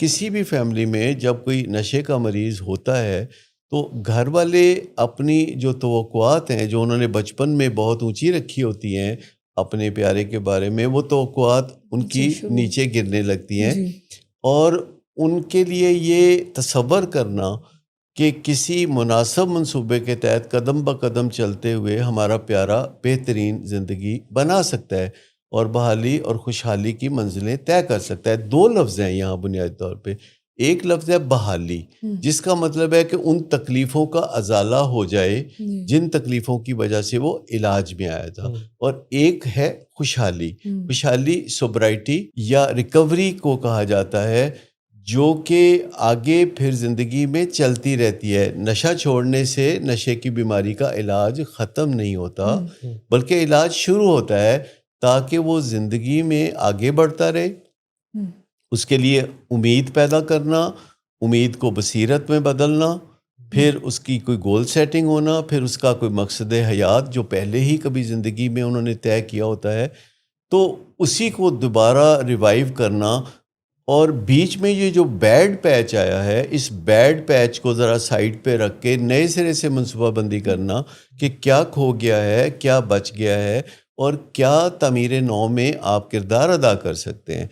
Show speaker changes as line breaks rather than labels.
کسی بھی فیملی میں جب کوئی نشے کا مریض ہوتا ہے تو گھر والے اپنی جو توقعات ہیں جو انہوں نے بچپن میں بہت اونچی رکھی ہوتی ہیں اپنے پیارے کے بارے میں، وہ توقعات ان
اچھا
کی
شروع
نیچے گرنے لگتی ہیں،
جی
اور ان کے لیے یہ تصور کرنا کہ کسی مناسب منصوبے کے تحت قدم بہ قدم چلتے ہوئے ہمارا پیارا بہترین زندگی بنا سکتا ہے اور بحالی اور خوشحالی کی منزلیں طے کر سکتا ہے۔ دو لفظ ہیں یہاں بنیادی طور پہ۔ ایک لفظ ہے بحالی،
ہوں،
جس کا مطلب ہے کہ ان تکلیفوں کا ازالہ ہو جائے
جی
جن تکلیفوں کی وجہ سے وہ علاج میں آیا تھا، اور ایک ہے خوشحالی۔
ہوں،
خوشحالی سوبرائٹی یا ریکوری کو کہا جاتا ہے، جو کہ آگے پھر زندگی میں چلتی رہتی ہے۔ نشہ چھوڑنے سے نشے کی بیماری کا علاج ختم نہیں ہوتا،
ہوں،
بلکہ علاج شروع ہوتا ہے تاکہ وہ زندگی میں آگے بڑھتا رہے۔
ہوں،
اس کے لیے امید پیدا کرنا، امید کو بصیرت میں بدلنا،
ہوں،
پھر اس کی کوئی گول سیٹنگ ہونا، پھر اس کا کوئی مقصد حیات جو پہلے ہی کبھی زندگی میں انہوں نے طے کیا ہوتا ہے، تو اسی کو دوبارہ ریوائیو کرنا۔ اور بیچ میں یہ جو بیڈ پیچ آیا ہے، اس بیڈ پیچ کو ذرا سائڈ پہ رکھ کے نئے سرے سے منصوبہ بندی کرنا کہ کیا کھو گیا ہے، کیا بچ گیا ہے، اور کیا تعمیر نو میں آپ کردار ادا کر سکتے ہیں۔